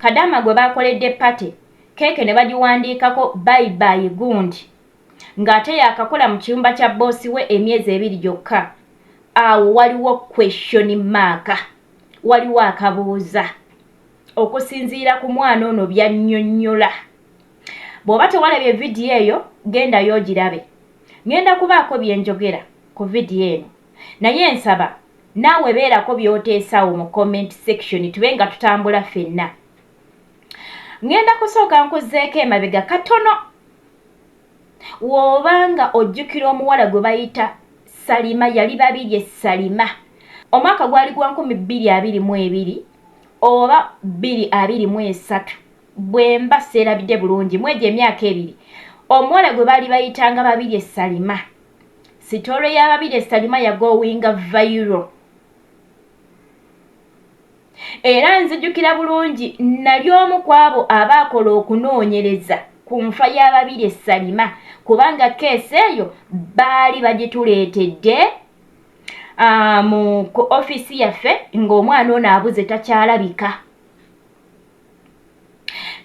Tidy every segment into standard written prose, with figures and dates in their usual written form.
Kadama gwe bakoledde pate keeke ne bagiwandiikako bye bye gundi ng'ate yakakola mu kiyumba kya boosi we emyezi 2 gyokka. Awo waliwo question mark, waliwo akabuuza okusinziira ku mwana ono byannyonnyola. Bw'oba tewalabye vidiyo eyo gendayo ogirabe. Ngenda kubaako bye njogera ku vidiyo eno naye nsaba naawe beerako by'oteesaawo mu comment section tube nga tutambula ffenna. Ngenda kusooka nkuzeeko emabega katono. W'obanga ojjukira omuwala gwe bayita Salima, yali Babirye Salima, omwaka gwali gwa 2022 oba 2023 bwemba seerabidde bulungi mwegyo emyaka 2 omuwala gwe baali bayitanga Babirye Salima. Sitole ya Babirye Salima yagowinga viral. Era nzijukira bulungi nali omu kwabo abaakola okunoonyereza ku nfa ya Babirye Salima kubanga keesi eyo baali bagituleetedde mu ofisi yaffe ng'omwana ono abuze takyalabika.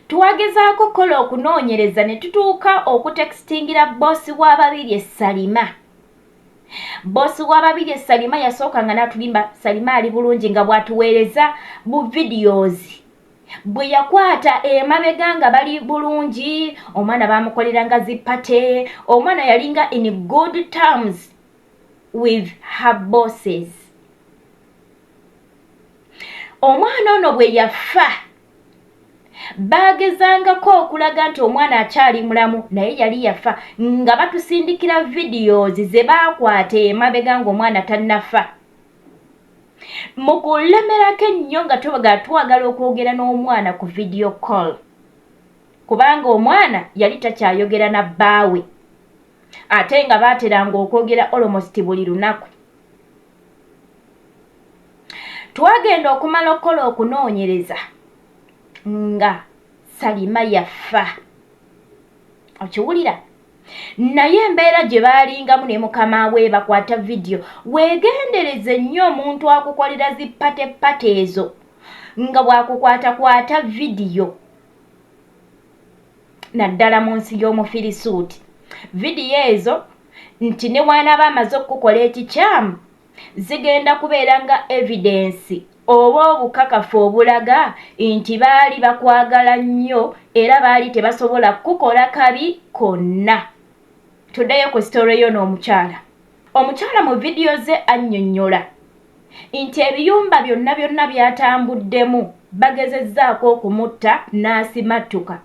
Twagezaako kukola okunoonyereza ne tutuuka okutekisingira boosi wa Babirye Salima. Boosi wa Babirye Salima yasooka nga n'atulimba Salima ali bulungi nga bw'atuweereza bu videos. Bwe yakwata emabega nga bali bulungi, omwana bamukoleranga zipate, omwana yalinga in good terms with her bosses. Omwana ono bwe yafa bagezangako okulaga nti omwana akyali mulamu naye yali yafa nga batusindikira videos ze baakwata emabega ng'omwana tannafa. Mu kulemerako ennyo nga twagala okwogera n'omwana ku video call kubanga omwana yali takyayogera na bbaawe ate nga baateranga okwogera almost buli lunaku. Twagenda okumala okukola okunoonyereza nga Salima yafa. Okiwulira? Naye embeera gye baalingamu ne mukama we bakwata video weegendereze nnyo omuntu akukolera zipate ezo nga bw'akukwatakwata video naddala mu nsi y'Omufirisuuti. Vidiyo ezo nti ne bw'anaaba amaze okukola ekikyamu zigenda kubeera nga evidence oba obukakafu obulaga nti baali bakwagala nnyo era baali tebasobola kukola kabi konna. Tuddeyo ku story yo n'omukyala. Omukyala mu vidiyo ze annyonnyola nti ebiyumba byonna byatambuddemu bagezezzaako okumutta n'asimattuka.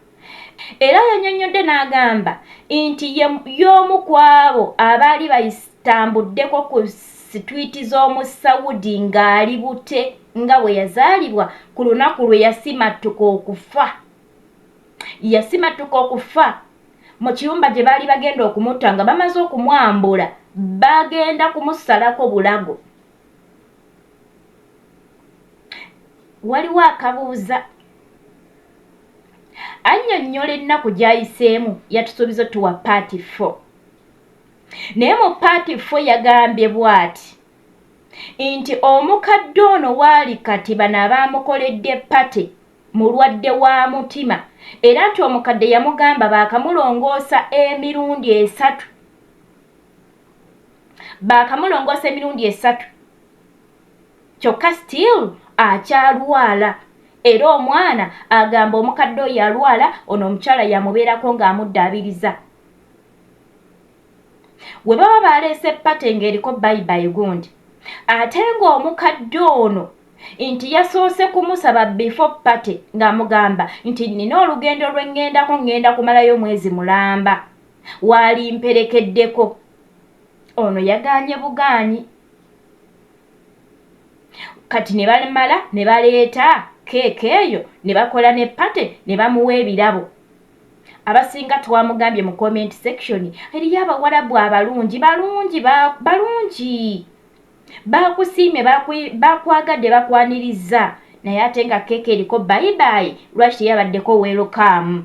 Era yannyonnyodde n'agamba nti y'omu ku abo abaali bayitambuddeko ku sitwiiti z'omu Saudi ng'ali bute nga bwe yazaalibwa ku lunaku lwe yasimattuka okufa. Yasimattuka okufa mu kiyumba gye baali bagenda okumutta nga bamaze okumwambula bagenda kumusalako bulago. Waliwo akabuuza. Annyonnyola ennaku gy'ayiseemu yatusuubiza tuwa part 4. Naye mu part 4 yagambye bw'ati nti omukadde ono waali kati bano abaamukoledde pate mulwadde wa mutima era nti omukadde yamugamba baakamulongoosa emirundi 3. Baakamulongoosa emirundi 3 kyokka still akyalwala. Era omwana agamba omukadde oyo alwala ono omukyala yamubeerako ng'amuddaabiriza. We baba baleese pate ng'eriko bye gundi ate ng'omukadde ono nti yasoose kumusaba before pate ng'amugamba nti nina olugendo lwe ngenda kumalayo mwezi mulamba waali mperekeddeko. Ono yagaanye bugaanyi. Kati ne balemala ne baleeta keeke eyo ne bakola ne pate ne bamuwa ebirabo. Abasinga twamugambye mu comment section eriyo abawalabu abalungi balungi bakusiime bakwagadde bakwaniriza naye ate nga keeke eriko bye lwaki yabaddeko welcome.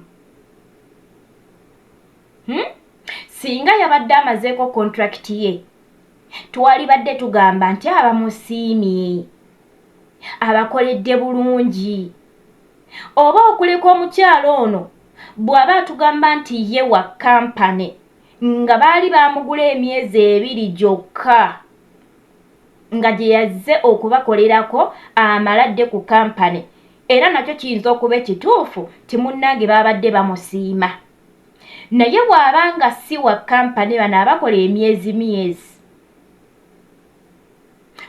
Singa yabadde amazeeko contract ye twalibadde tugamba nti abamusiimye abakoledde bulungi oba okuleka omukyalo ono bw'aba atugamba nti ye wa kampani nga baali baamugula emyezi 2 gyokka nga gye yazze okubakolerako amaladde ku kampani era nakyo kiyinza okuba ekituufu ti munnange baabadde bamusiima naye bw'aba nga si wa kampani bano abakola emyezi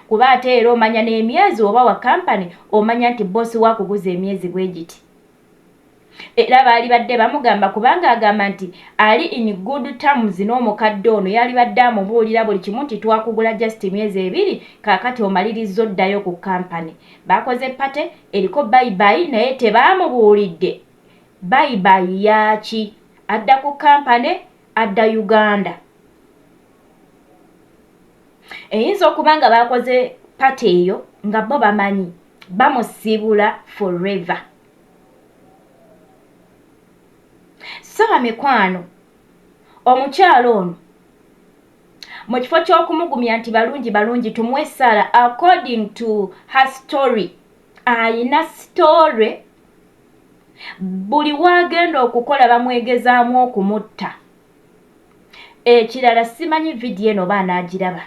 kuba ate era omanya n'emyezi oba wa kampani omanya nti boosi waakuguza emyezi bwe giti era baali badde bamugamba kubanga agamba nti ali in good terms n'omukadde ono yali badde amubuulira buli kimu nti twakugula just emyezi 2 kaakati omaliriza oddayo ku kampani bakoze pate eriko bayibayi naye tebaamubuulidde bayibayi yaaki adda ku kampani adda Uganda eyinza okuba nga bakoze pate eyo nga bo bamanyi bamusibula forever. Saba mikwano omukyalo ono mu kifo ky'okumugumya nti balungi tumuwe essaala according to her story ayina story buli waagenda okukola bamwegezaamu okumutta ekirala simanyi vidiyo eno oba anaagiraba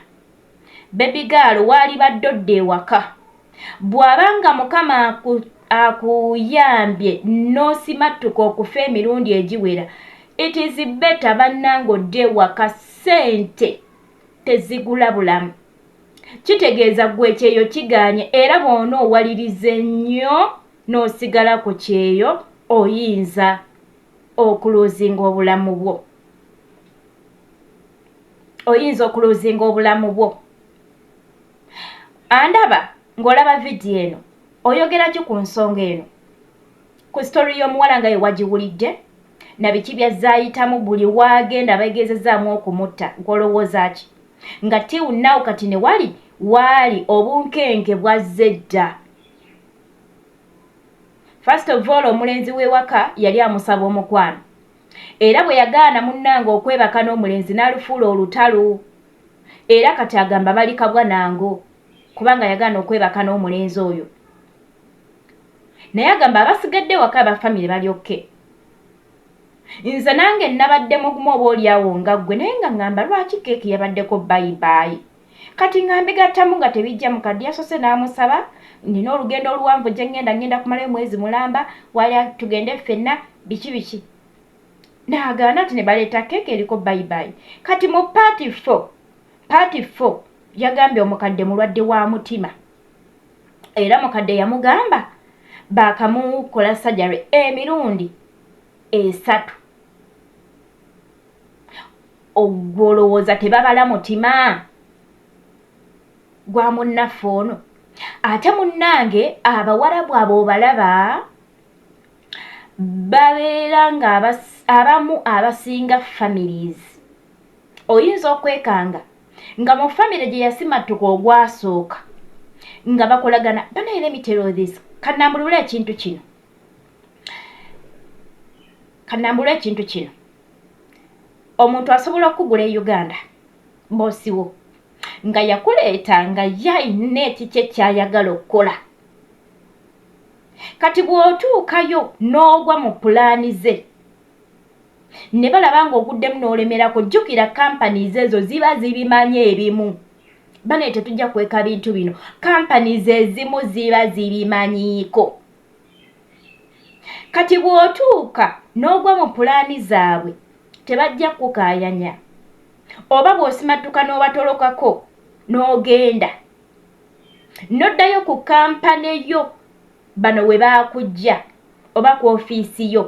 baby girl waali baddodde ewaka bw'abanga mukama akuyambye n'osimattuka okufa emirundi egiwera it is better bannange odde ewaka ssente tezigula bulamu kitegeeza gwe ekyeyo kigaanye era bw'ona owaliriza ennyo n'osigala ku kyeyo oyinza okuloozinga obulamu bwo andaba ng'olaba vidiyo eno oyogera ki ku nsonga eno ku sitori y'omuwala nga ye wagiwulidde na biki byazaayitamu buli waagenda beegezezaamu okumutta ng'olowooza ki nga tiwunnawo kati ne waali obunkenke bwazze dda first of all omulenzi w'ewaka yali amusaba omukwano era bwe yagaana munnange okwebaka n'omulenzi n'alufuula olutalo era kati agamba bali kabwa nango kubanga yagaana okwebaka n'omulenzi oyo naye agamba abasigadde waka abafamire balyokke nze nange nabadde mugumu oba oliawo nga ggwe naye nga ngamba lwaki keeki yabaddeko bayibayi kati nga mbigattamu nga tebijja mukadde yasose n'amusaba nina olugendo oluwanvu gye ngenda kumala omwezi mulamba wali tugende ffenna biki n'agaana nti ne baleeta keeki eriko bayibayi kati mu party 4 yagambye omukadde mulwadde wa mutima era mukadde yamugamba baakamukola sajjare emirundi 3 ogwolowooza tebabala mutima gwa munnaffe ono ate munnange abawarabu abo obalaba babeera nga abamu abasinga families oyinza okwekanga nga mu famire gye yasimattuka ogwasooka nga bakolagana banaera emitero this kanambulula ekintu kino omuntu asobola okugula e Uganda boosiwo nga yakuleeta nga yayina ekikye kyayagala okukola kati bw'otuukayo n'ogwa mu pulaani ze ne balaba ng'oguddemu n'olemerako jjukira companies ezo ziba zibimanye ebimu bane tetujja kweka bintu bino companies ezimu ziba zibimanyiiko kati bw'otuuka n'ogwa mu pulaani zaabwe tebajja kukaayanya oba bw'osimattuka n'obatolokako n'ogenda n'oddayo ku kampani yo bano we baakujja oba ku ofiisi yo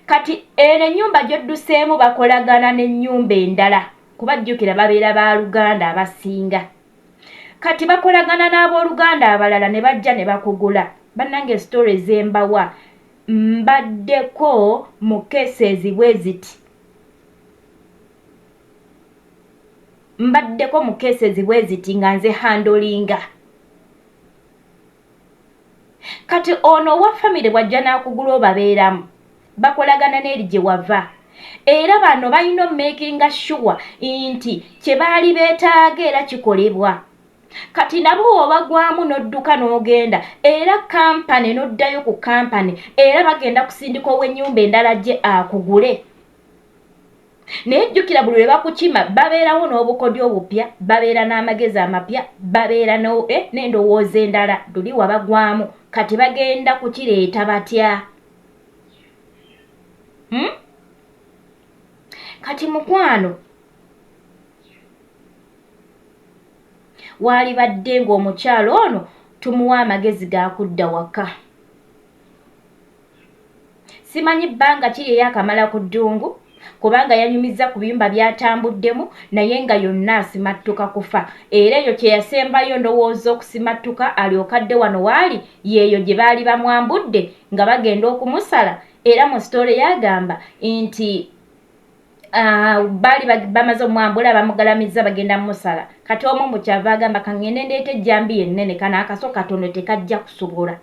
kati eno ennyumba gy'odduseemu bakolagana n'ennyumba endala kuba jjukira babeera ba Luganda abasinga kati bakolagana n'abooluganda abalala ne bajja ne bakugula bannange story zembawa mbaddeko mu cases bwe ziti nga nze handolinga kati ono wa famire bwajja n'akugula obabeeramu bakolagana n'eri gye wava era bano balina makinga sure nti kye baali beetaaga era kikolebwa kati nabo obagwamu n'odduka n'ogenda era kampani n'oddayo ku kampani era bagenda kusindika ow'ennyumba endala gye akugule. Naye jjukira buli lwe bakukima babeerawo n'obukodyo obupya, babeera n'amagezi amapya, babeera n'endowooza endala luli wabagwamu kati bagenda kukireeta batya? Kati mukwano waali badde ng'omukyalo ono tumuwa amagezi gakudda waka. Simanyi bbanga ki eyakamala ku ddungu kubanga yanyumiza ku biyumba byatambuddemu naye nga yonna asimattuka kufa. Era eyo kye yasembayo ndowooza okusimattuka alyokadde wano waali yeeyo gye baali bamwambudde nga bagenda okumusala. Era mu sitole yagamba nti baali bamaze omwambula bamugalamiza bagenda musala. Kati omu mukyava agamba kangende ndeete ejjambi ennene kana akaso katono tekajja kusobola.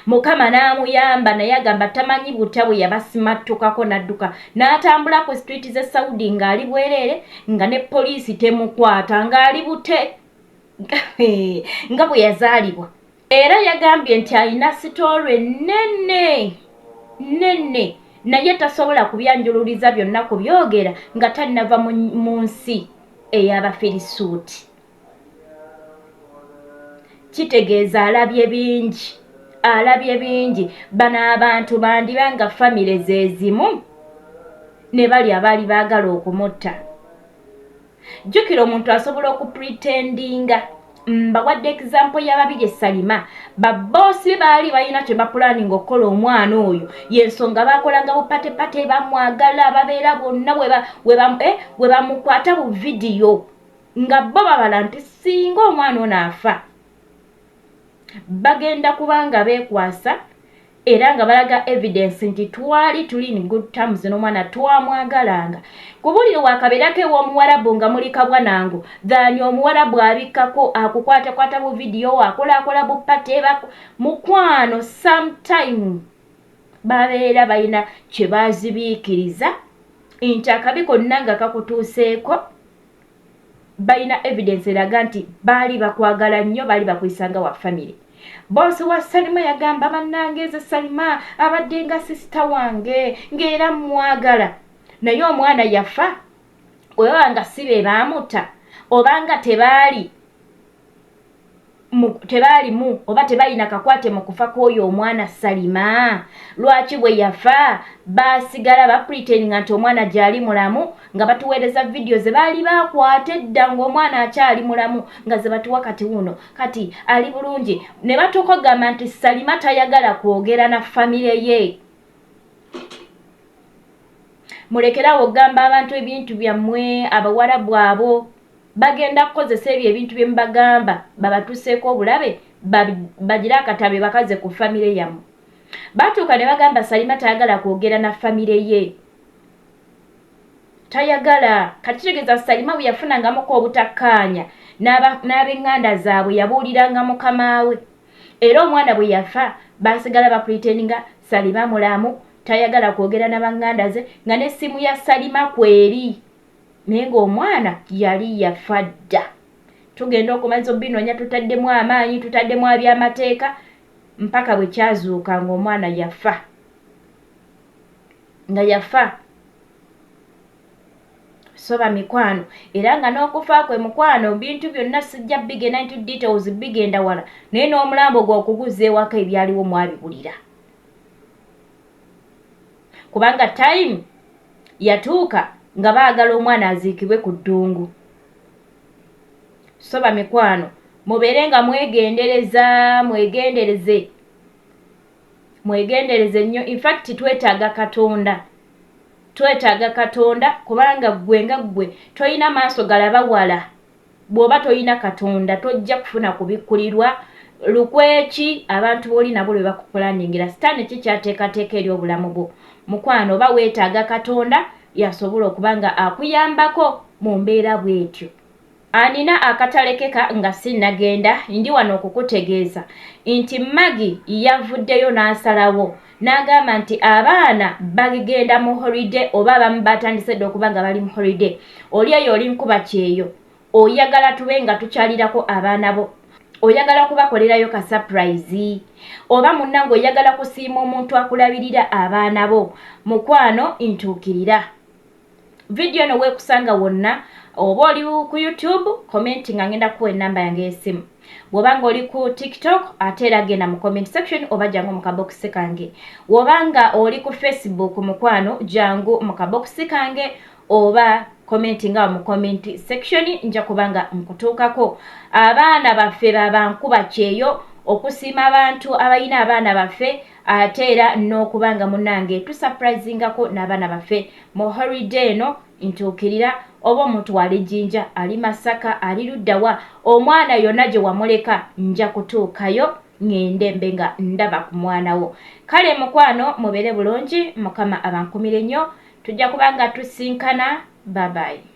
Mukama n'amuyamba naye agamba tamanyi butya bwe yabasimattukako n'adduka n'atambula ku street ze Saudi ng'ali bwereere nga ne poliisi temukwata ng'ali bute nga bwe yazaalibwa. Era yagambye nti alina sitooru ennene naye tasobola kubyanjululiza byonna kubyogera nga tannava mu nsi ey'Abafirisuuti. Kitegeeza alabye bingi. Bano abantu bandiba nga famire ze zimu ne bali abaali baagala okumutta. Jjukira omuntu asobola okupretendinga. Bawadde example y'ababiri Salima. Baboosi baali balina kye bapulaninga okukola omwana oyo. Y'ensonga baakolanga bupatepate bamwagala babeera bonna we bamukwata bu vidiyo nga bo babala nti singa omwana ono afa bagenda kubanga beekwasa era nga balaga evidence nti twali tuli in good terms n'omwana twamwagalanga. Kubulire wakabeerako ew'omuwarabu nga muli kabwanangu dhani omuwarabu abikkako akukwatakwata bu vidiyo akola bupate mukwano sometime babeera balina kye baazibiikiriza nti akabi konna nga kakutuuseeko balina evidence eraga nti baali bakwagala nnyo baali bakuyisanga wa family. Bosi wa Salima yagamba bannange Salima abadde nga sister wange ng'era mwagala naye omwana yafa oba nga si be baamuta obanga tebaalimu oba tebalina kakwate mu kufa kw'oyo omwana Salima. Lwaki bwe yafa baasigala bapretendinga nti omwana gyali mulamu nga batuweereza vidiyo ze baali baakwata edda ng'omwana akyali mulamu nga ze batuwa kati wuno kati ali bulungi ne batukogamba nti Salima tayagala kwogera na famire ye. Mulekerawo okugamba abantu ebintu byammwe abawarabu abo bagenda kukozesa ebyo ebintu bye mubagamba babatuseeko obulabe bagira akatabe bakaze ku famire yammwe. Batuuka ne bagamba Salima tayagala kwogera na famire ye. Tayagala kakitegeeza Salima bwe yafunangamuko obutakkaanya n'ab'eŋŋanda zaabwe yabuuliranga mukama we. Era omwana bwe yafa baasigala bapretendinga Salima mulamu tayagala kwogera na baŋŋanda ze nga n'essimu ya Salima kweri naye ng'omwana yali yafa dda. Tugenda okumaliriza obinoonya tutaddemu amaanyi tutaddemu abyamateeka mpaka bwe kyazuuka ng'omwana yafa nga yafa. Soba mikwano era nga n'okufa kwe mukwano bintu byonna sijja bigenda into details bigenda wala naye n'omulambo gw'okuguza ewaka ebyaliwo mwabibulira kubanga time yatuuka nga baagala omwana aziikibwe ku ddungu. Soba mikwano mubeere nga mwegendereze nnyo. In fact twetaaga Katonda kubanga gwe nga gwe toyina maaso galaba wala. Bw'oba toyina Katonda tojja kufuna kubikkulirwa lukweki abantu b'oli nabo lwe bakupulaningira sitaani ki kyateekateeka eri obulamu bwo. Mukwano oba weetaaga Katonda yasobola okubanga akuyambako mu mbeera bw'etyo. Anina akatalekeka nga sinnagenda ndi wano okukutegeeza nti Magi yavuddeyo n'asalawo n'agamba nti abaana bagenda mu holiday oba abamu batandise dde okuba nga bali mu holiday. Oli eyo oli nkuba kyeyo oyagala tube nga tukyalirako abaana bo, oyagala kubakolerayo ka surprise, oba munnange oyagala kusiima omuntu akulabirira abaana bo, mukwano ntuukirira. Video eno weekusanga wonna, oba oli ku YouTube commenti nga ngenda kuwa ennamba yange y'essimu, bw'obanga oli ku TikTok ate era genda mu comment section oba jangu mu kabokisi kange, bw'obanga oli ku Facebook mukwano jangu mu kabokisi kange oba commenti nga mu comment section nja kubanga nkutuukako. Abaana baffe babankuba kyeyo okusiima abantu abalina abaana baffe ate era n'okubanga munnange tusurprisingako n'abaana baffe mu holiday eno ntuukirira. Oba omuntu wali Jinja, ali Masaka, ali luddawa, omwana yonna gye wamuleka nja kutuukayo ngende mbe nga ndaba ku mwana wo. Kale mukwano mubeere bulungi, Mukama abankumire nnyo, tujja kubanga tusinkana. Bye bye.